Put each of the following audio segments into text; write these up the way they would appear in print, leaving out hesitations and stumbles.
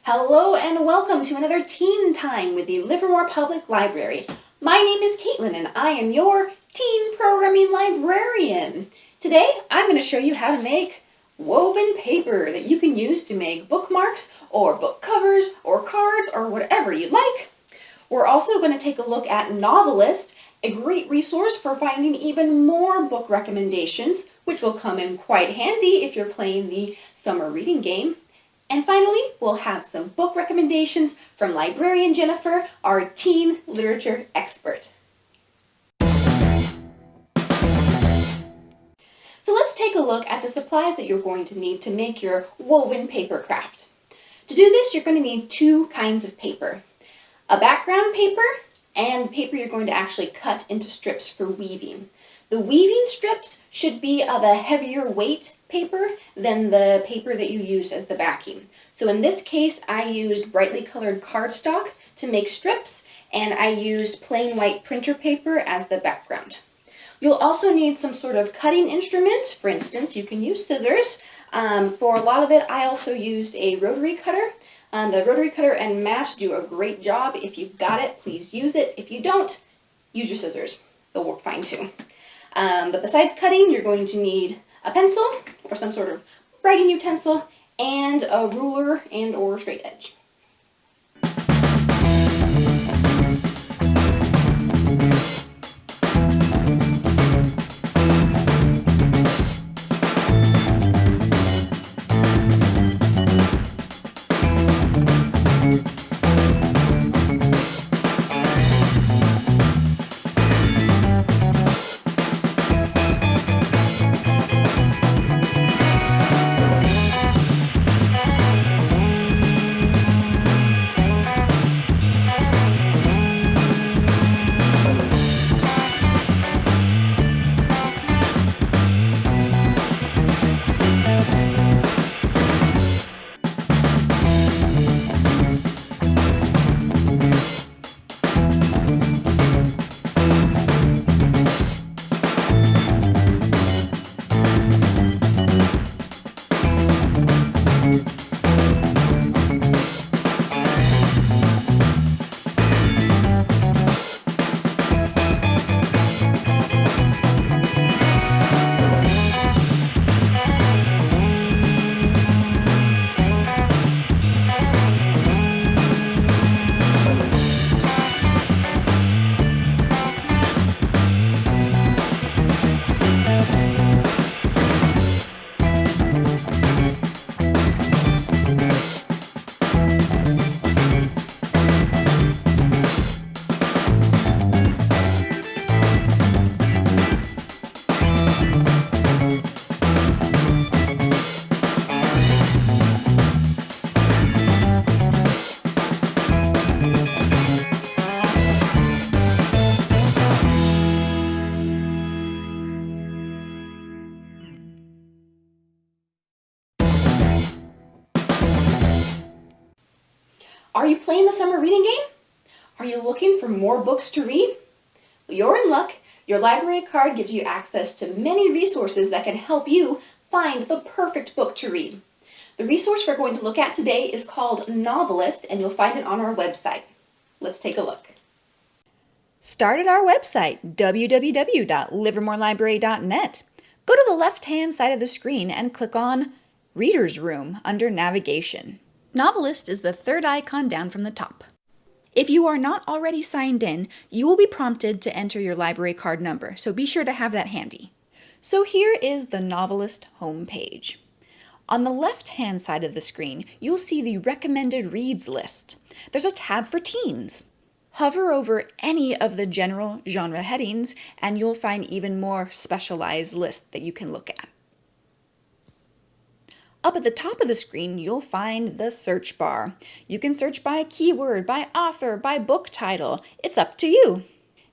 Hello and welcome to another Teen Time with the Livermore Public Library. My name is Caitlin and I am your teen programming librarian. Today I'm going to show you how to make woven paper that you can use to make bookmarks or book covers or cards or whatever you like. We're also going to take a look at Novelist, a great resource for finding even more book recommendations, which will come in quite handy if you're playing the summer reading game. And finally, we'll have some book recommendations from Librarian Jennifer, our teen literature expert. So let's take a look at the supplies that you're going to need to make your woven paper craft. To do this, you're going to need two kinds of paper. A background paper and paper you're going to actually cut into strips for weaving. The weaving strips should be of a heavier weight paper than the paper that you used as the backing. So in this case, I used brightly colored cardstock to make strips, and I used plain white printer paper as the background. You'll also need some sort of cutting instrument. For instance, you can use scissors. For a lot of it, I also used a rotary cutter. The rotary cutter and mash do a great job. If you've got it, please use it. If you don't, use your scissors. They'll work fine too. But besides cutting, you're going to need a pencil or some sort of writing utensil and a ruler and or straight edge. Are you playing the summer reading game? Are you looking for more books to read? Well, you're in luck. Your library card gives you access to many resources that can help you find the perfect book to read. The resource we're going to look at today is called Novelist, and you'll find it on our website. Let's take a look. Start at our website, www.livermorelibrary.net. Go to the left-hand side of the screen and click on Reader's Room under Navigation. Novelist is the third icon down from the top. If you are not already signed in, you will be prompted to enter your library card number, so be sure to have that handy. So here is the Novelist homepage. On the left-hand side of the screen, you'll see the recommended reads list. There's a tab for teens. Hover over any of the general genre headings, and you'll find even more specialized lists that you can look at. Up at the top of the screen, you'll find the search bar. You can search by keyword, by author, by book title. It's up to you.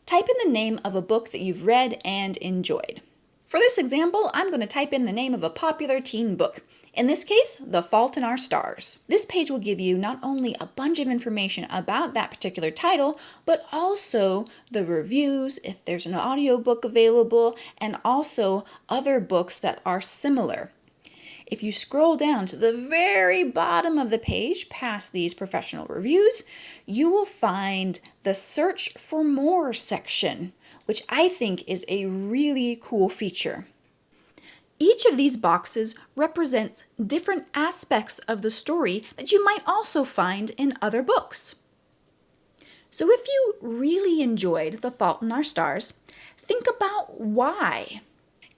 Type in the name of a book that you've read and enjoyed. For this example, I'm going to type in the name of a popular teen book. In this case, The Fault in Our Stars. This page will give you not only a bunch of information about that particular title, but also the reviews, if there's an audiobook available, and also other books that are similar. If you scroll down to the very bottom of the page past these professional reviews, you will find the Search for More section, which I think is a really cool feature. Each of these boxes represents different aspects of the story that you might also find in other books. So if you really enjoyed The Fault in Our Stars, think about why.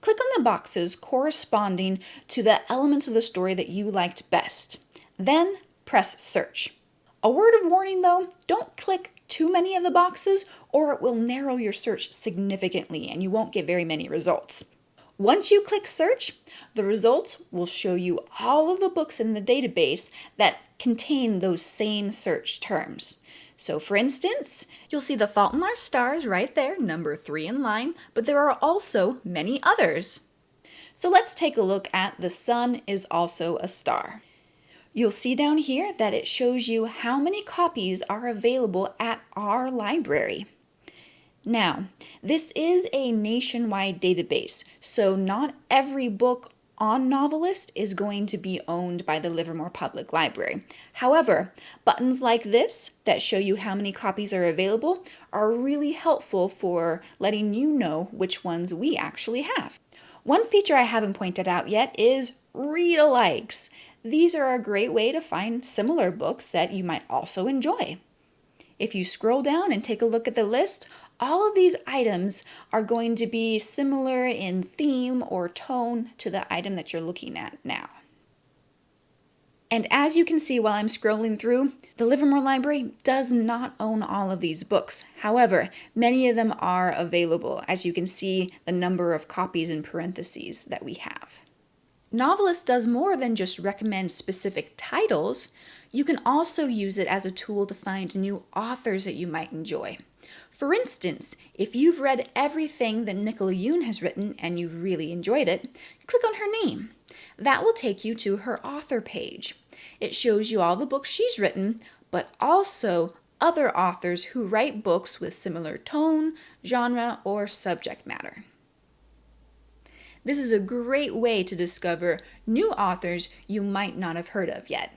Click on the boxes corresponding to the elements of the story that you liked best. Then press search. A word of warning though, don't click too many of the boxes or it will narrow your search significantly and you won't get very many results. Once you click search, the results will show you all of the books in the database that contain those same search terms. So for instance, you'll see The Fault in Our Stars right there, number 3 in line, but there are also many others. So let's take a look at The Sun is Also a Star. You'll see down here that it shows you how many copies are available at our library. Now, this is a nationwide database, so not every book on Novelist is going to be owned by the Livermore Public Library. However, buttons like this that show you how many copies are available are really helpful for letting you know which ones we actually have. One feature I haven't pointed out yet is read-alikes. These are a great way to find similar books that you might also enjoy. If you scroll down and take a look at the list, all of these items are going to be similar in theme or tone to the item that you're looking at now. And as you can see while I'm scrolling through, the Livermore Library does not own all of these books. However, many of them are available, as you can see the number of copies in parentheses that we have. Novelist does more than just recommend specific titles. You can also use it as a tool to find new authors that you might enjoy. For instance, if you've read everything that Nicola Yoon has written and you've really enjoyed it, click on her name. That will take you to her author page. It shows you all the books she's written, but also other authors who write books with similar tone, genre, or subject matter. This is a great way to discover new authors you might not have heard of yet.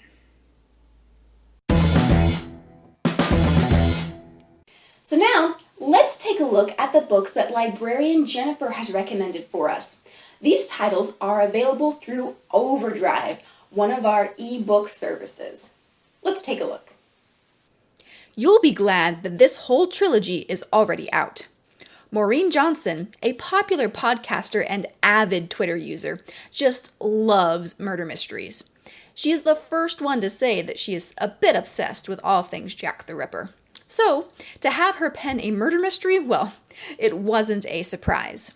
So now, let's take a look at the books that Librarian Jennifer has recommended for us. These titles are available through Overdrive, one of our ebook services. Let's take a look. You'll be glad that this whole trilogy is already out. Maureen Johnson, a popular podcaster and avid Twitter user, just loves murder mysteries. She is the first one to say that she is a bit obsessed with all things Jack the Ripper. So, to have her pen a murder mystery, well, it wasn't a surprise.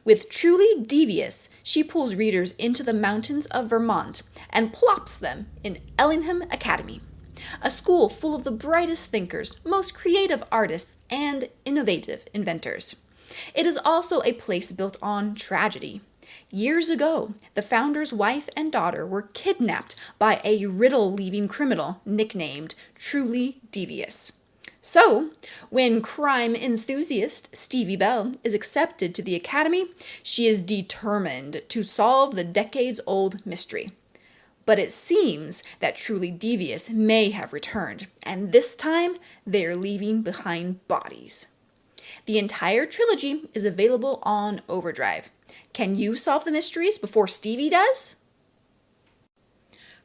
With Truly Devious, she pulls readers into the mountains of Vermont and plops them in Ellingham Academy, a school full of the brightest thinkers, most creative artists, and innovative inventors. It is also a place built on tragedy. Years ago, the founder's wife and daughter were kidnapped by a riddle-leaving criminal nicknamed Truly Devious. So, when crime enthusiast Stevie Bell is accepted to the academy, she is determined to solve the decades-old mystery. But it seems that Truly Devious may have returned, and this time they are leaving behind bodies. The entire trilogy is available on Overdrive. Can you solve the mysteries before Stevie does?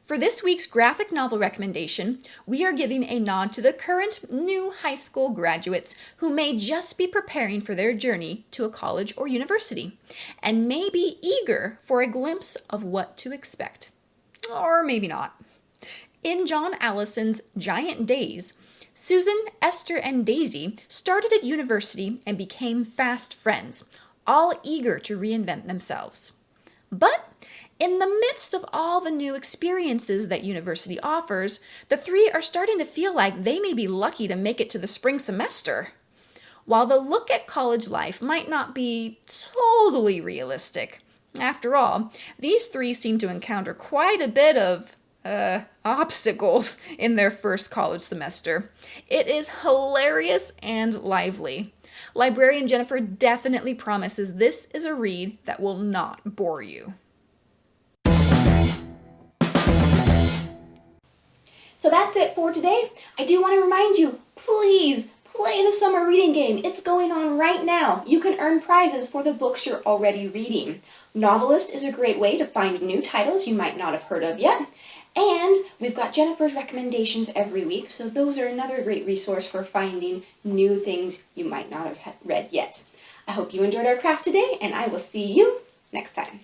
For this week's graphic novel recommendation, we are giving a nod to the current new high school graduates who may just be preparing for their journey to a college or university, and may be eager for a glimpse of what to expect. Or maybe not. In John Allison's Giant Days, Susan, Esther, and Daisy started at university and became fast friends, all eager to reinvent themselves. But in the midst of all the new experiences that university offers, the three are starting to feel like they may be lucky to make it to the spring semester. While the look at college life might not be totally realistic, after all, these three seem to encounter quite a bit of obstacles in their first college semester. It is hilarious and lively. Librarian Jennifer definitely promises this is a read that will not bore you. So that's it for today. I do want to remind you, please play the summer reading game. It's going on right now. You can earn prizes for the books you're already reading. Novelist is a great way to find new titles you might not have heard of yet. And we've got Jennifer's recommendations every week, so those are another great resource for finding new things you might not have read yet. I hope you enjoyed our craft today, and I will see you next time.